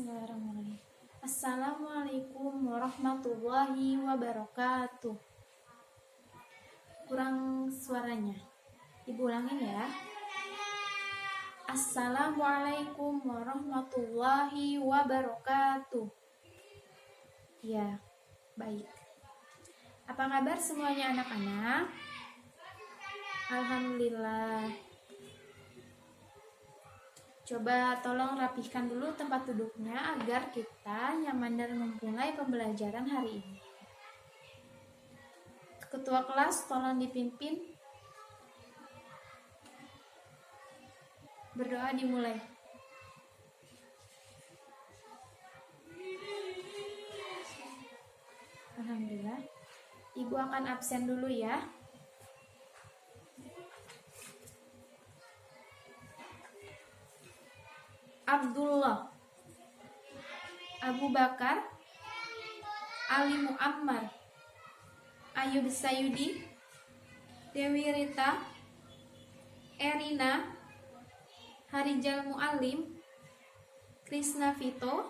Bismillahirrahmanirrahim. Assalamualaikum warahmatullahi wabarakatuh. Kurang suaranya. Ibu ulangin ya. Assalamualaikum warahmatullahi wabarakatuh. Ya, baik. Apa kabar semuanya anak-anak? Alhamdulillah. Coba tolong rapihkan dulu tempat duduknya agar kita nyaman dan memulai pembelajaran hari ini. Ketua kelas tolong dipimpin. Berdoa dimulai. Alhamdulillah. Ibu akan absen dulu ya. Abdullah, Abu Bakar, Ali Muammar, Ayub Sayudi, Dewi Rita, Erina, Harijal Mualim, Krisna Vito,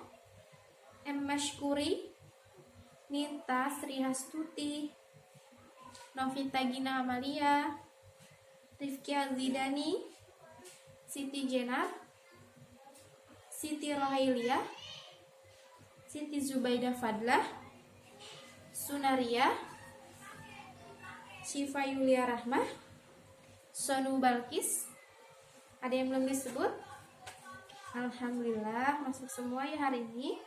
M. Mashkuri, Nita Sri Hastuti, Novita Gina Amalia, Rifki Azidani, Siti Jenar, Siti Rohailia, Siti Zubaida Fadlah, Sunaria, Syifa Yulia Rahmah, Sonu Balkis. Ada yang belum disebut? Alhamdulillah, masuk semua ya hari ini.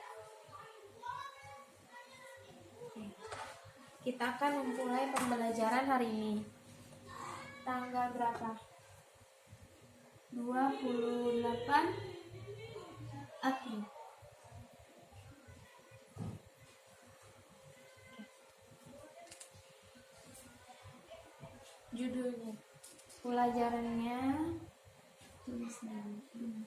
Kita akan memulai pembelajaran hari ini. Tanggal berapa? 28 April. Judulnya, pelajarannya tulis dulu.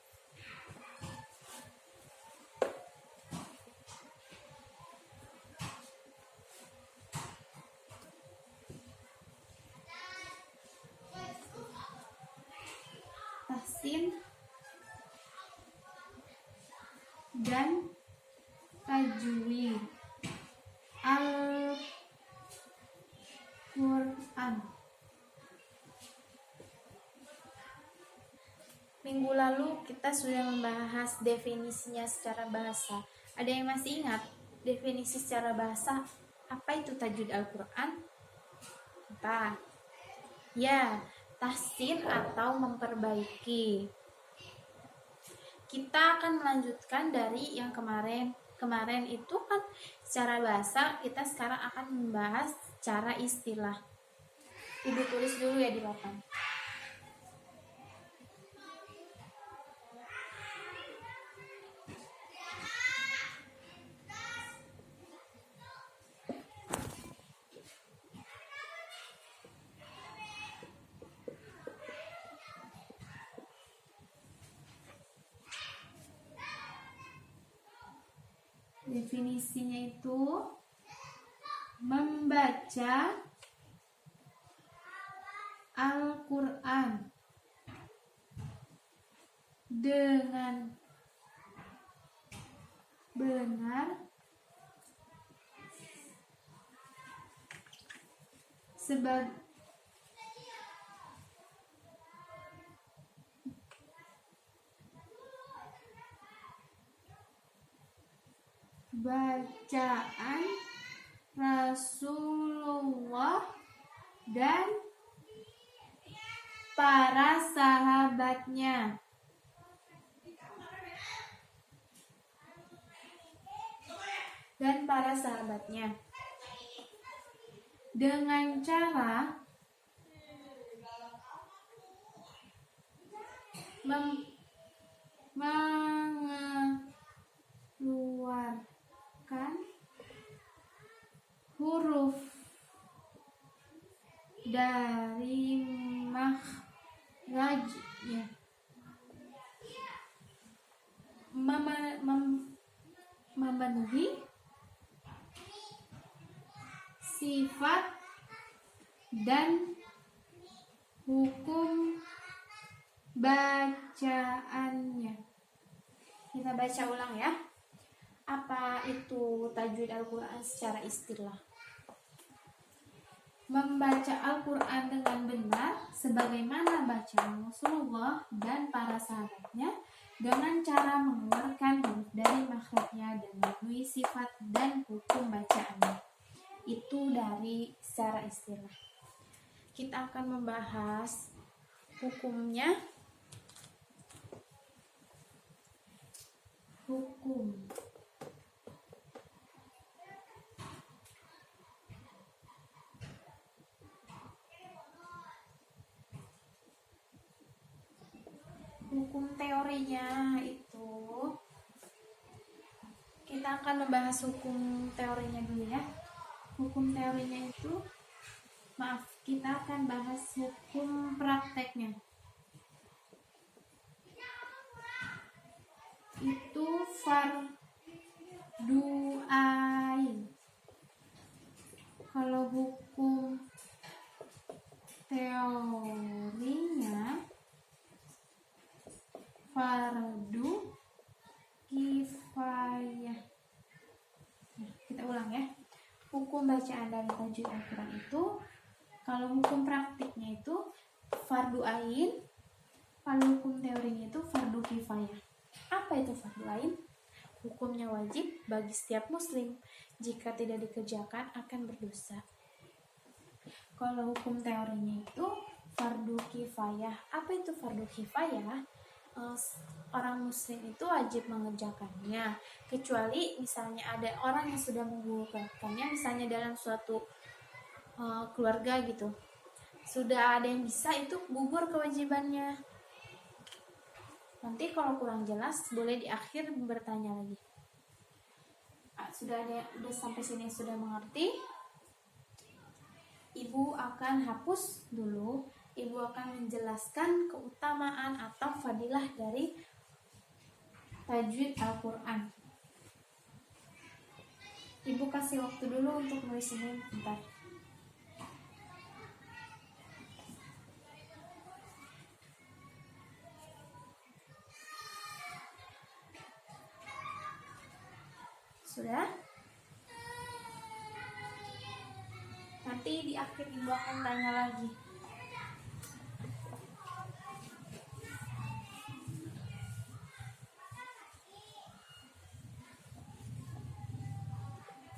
Tahsin dan tajwid Al-Quran. Minggu lalu kita sudah membahas definisinya secara bahasa. Ada yang masih ingat definisi secara bahasa? Apa itu tajwid Al-Quran? Apa? Ya, tahsin atau memperbaiki. Kita akan melanjutkan dari yang kemarin. Kemarin itu kan secara bahasa, kita sekarang akan membahas secara istilah. Ibu tulis dulu ya di papan. Definisinya itu membaca Al-Quran dengan benar sebagai bacaan Rasulullah dan para sahabatnya. Dengan cara mengeluarkan huruf dari makhrajnya, memenuhi sifat dan hukum bacaannya. Kita baca ulang ya. Apa itu tajwid Al-Quran secara istilah? Membaca Al-Quran dengan benar sebagaimana bacaan Rasulullah dan para sahabatnya dengan cara mengeluarkan huruf dari makhrajnya dan memenuhi sifat dan hukum bacaannya. Itu dari secara istilah. Kita akan membahas hukumnya. Hukum teorinya itu kita akan membahas hukum teorinya dulu ya. Hukum teorinya itu kita akan bahas hukum prakteknya. Itu fardu ain. Kalau hukum teorinya fardu kifayah. Nah, kita ulang ya. Hukum bacaan dari tajwid Al-Quran itu, kalau hukum praktiknya itu fardu ain, kalau hukum teorinya itu fardu kifayah. Apa itu fardu ain? Hukumnya wajib bagi setiap muslim. Jika tidak dikerjakan akan berdosa. Kalau hukum teorinya itu fardu kifayah. Apa itu fardu kifayah? Orang muslim itu wajib mengerjakannya, kecuali misalnya ada orang yang sudah menggugurkannya, misalnya dalam suatu keluarga gitu, sudah ada yang bisa, itu gugur kewajibannya. Nanti kalau kurang jelas boleh di akhir bertanya lagi. Sudah sampai sini sudah mengerti? Ibu akan hapus dulu. Ibu akan menjelaskan keutamaan atau fadilah dari tajwid Al-Quran. Ibu kasih waktu dulu untuk nulis ini bentar. Sudah? Nanti di akhir ibu akan tanya lagi.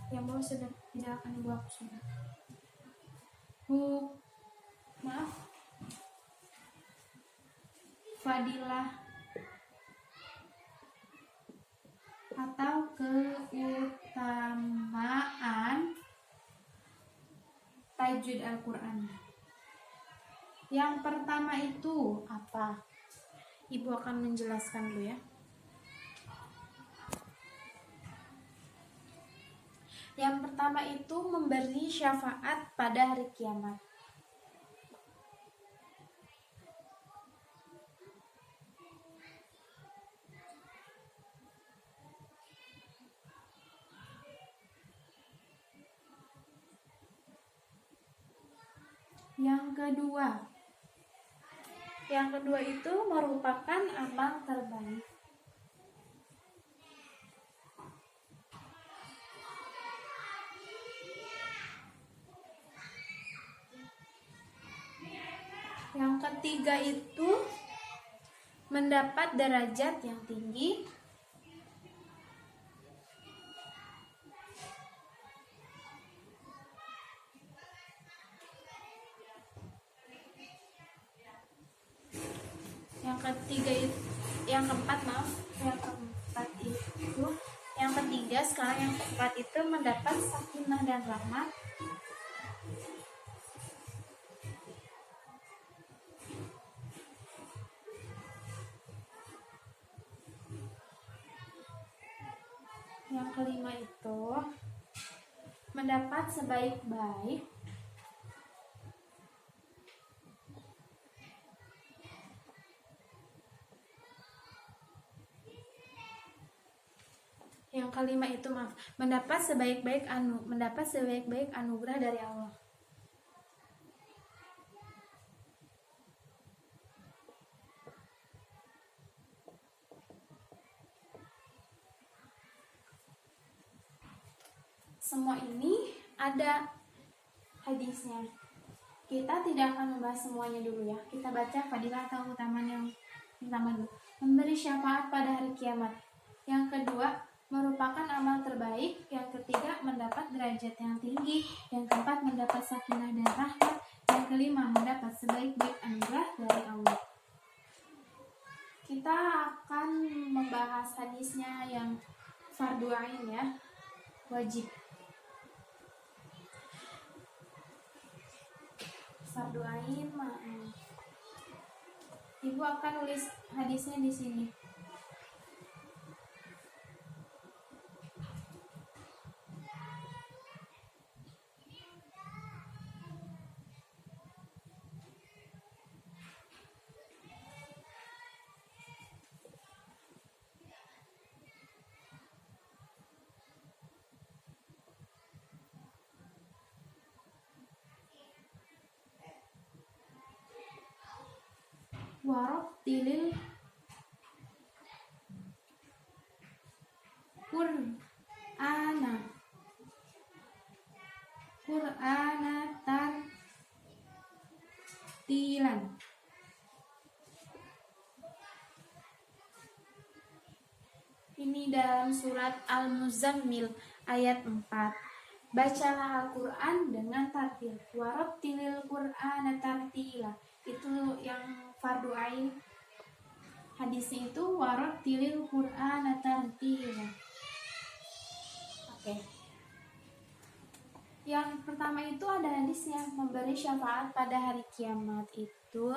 Yang bawah sudah tidak akan ibu hapus sudah. Maaf. Fadilah atau keutamaan tajwid Al-Quran. Yang pertama itu apa? Ibu akan menjelaskan dulu ya. Yang pertama itu memberi syafaat pada hari kiamat. Yang kedua itu merupakan amal terbaik. Yang ketiga itu mendapat derajat yang tinggi. Yang ketiga sekarang yang keempat itu mendapat sakinah dan rahmat. Yang kelima itu mendapat sebaik-baik mendapat sebaik-baik anugerah dari Allah. semua ini ada hadisnya. Kita tidak akan membahas semuanya dulu ya. Kita baca fadilah atau keutamaan yang pertama dulu. Memberi syafaat pada hari kiamat. Yang kedua, merupakan amal terbaik. Yang ketiga, mendapat derajat yang tinggi. Yang keempat, mendapat sakinah dan rahmat. Yang kelima, mendapat sebaik-baik anugerah dari Allah. Kita akan membahas hadisnya yang fardu ain ya, wajib. Fardu ain, Ibu akan nulis hadisnya di sini. Warattilil Qur'ana tartilan. Ini dalam surat Al-Muzammil ayat 4. Bacalah Al-Quran dengan tartil. Warattilil Qur'ana tartila. Itu yang fardu ain. Hadisnya itu warattilil Qur'ana tartila. Oke. Yang pertama itu ada hadisnya, memberi syafaat pada hari kiamat itu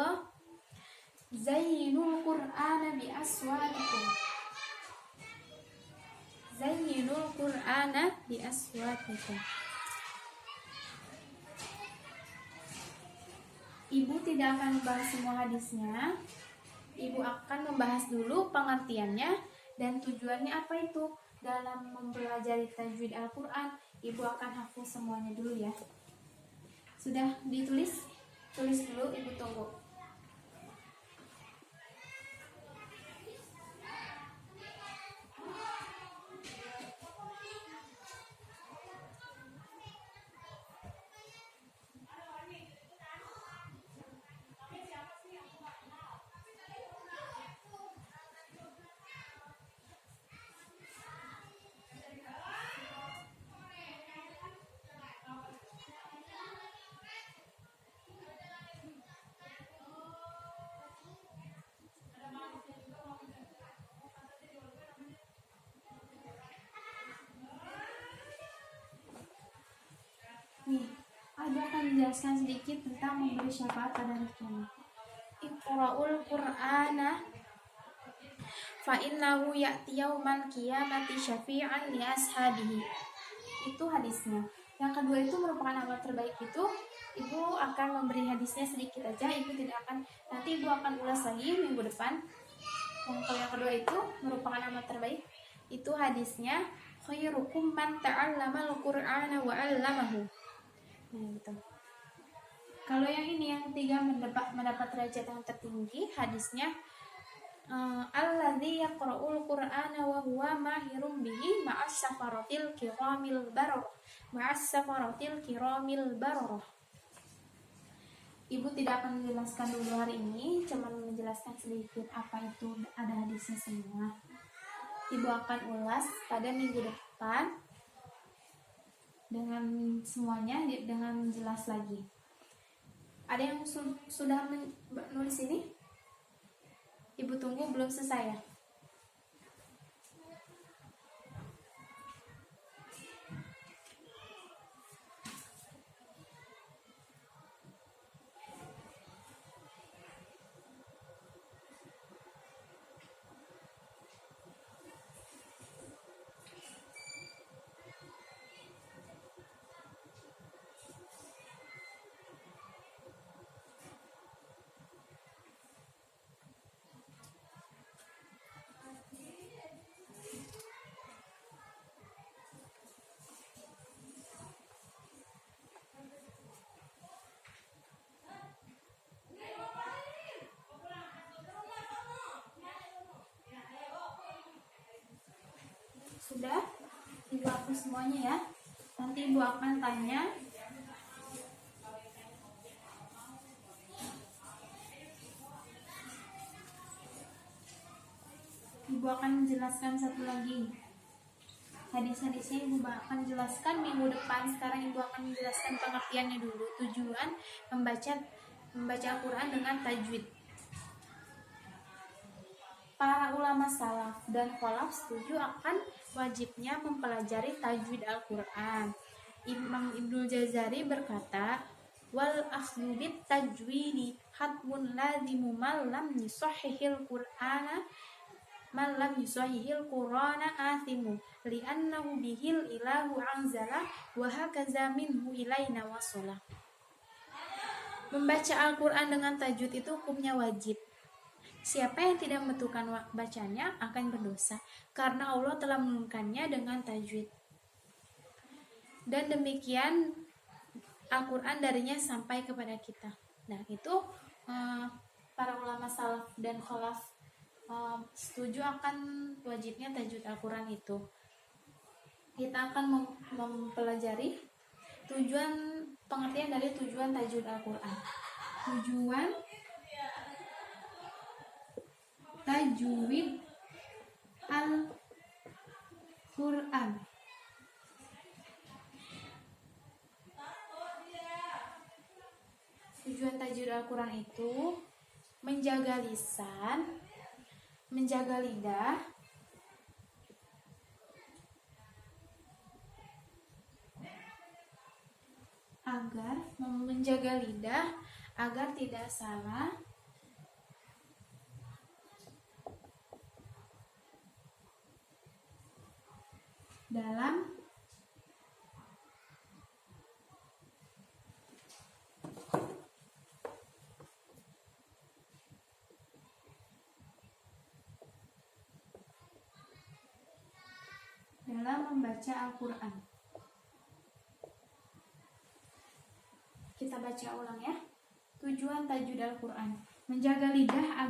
Zayyinul Qur'ana bi aswatikum. Zayyinul Qur'ana bi aswatikum. Ibu tidak akan membahas semua hadisnya. Ibu akan membahas dulu pengertiannya dan tujuannya apa itu dalam mempelajari tajwid Al-Quran. Ibu akan hafal semuanya dulu ya. Sudah ditulis? Tulis dulu, Ibu tunggu. Nih, ada akan menjelaskan sedikit tentang memberi syafaat pada hari kiamat. Iqra'ul Qur'ana fa innahu ya'ti yaumal qiyamati syafi'an li ashabihi. Itu hadisnya. Yang kedua itu merupakan amal terbaik itu. Ibu akan memberi hadisnya sedikit aja. Ibu tidak akan, nanti Ibu akan ulas lagi minggu depan. Yang kedua itu merupakan amal terbaik. Itu hadisnya khairukum man ta'allamal Qur'ana wa 'allamahu. Nah, gitu. Kalau yang ini yang ketiga mendapat derajat yang tertinggi, hadisnya alladzi yaqra'ul Qur'ana wa huwa mahirum bihi ma'as safaratil kiramil bararah. Ibu tidak akan menjelaskan dulu hari ini, cuma menjelaskan sedikit apa itu ada hadisnya semua. Ibu akan ulas pada minggu depan dengan semuanya, dengan jelas lagi. Ada yang sudah menulis ini? Ibu tunggu, belum selesai ya? Sudah dihapus semuanya ya. Nanti Ibu akan tanya Ibu akan menjelaskan satu lagi. Hadis-hadisnya Ibu akan jelaskan minggu depan. Sekarang Ibu akan menjelaskan pengertiannya dulu. Tujuan membaca Al-Quran dengan tajwid. Para ulama salaf dan khalaf setuju akan wajibnya mempelajari tajwid Al-Quran. Imam Ibnul Jazari berkata, wal akhdhu bit tajwidi hatmun lazimu man lam yusahhihil Qur'ana athimu li'annahu bihil ilahu anzala wa hakaza minhu ilaina wasala. Membaca Al-Quran dengan tajwid itu hukumnya wajib. Siapa yang tidak membetukan bacanya akan berdosa, karena Allah telah menurunkannya dengan tajwid. Dan demikian Al-Quran darinya sampai kepada kita. Nah, itu para ulama salaf dan khalaf setuju akan wajibnya tajwid Al-Quran itu. Kita akan mempelajari pengertian dari tujuan tajwid Al-Quran. Tujuan tajwid Al-Quran. Tujuan tajwid Al-Quran itu menjaga lisan, menjaga lidah, agar tidak salah dalam membaca Al-Quran. Kita baca ulang ya. Tujuan tajwid Al-Quran: menjaga lidah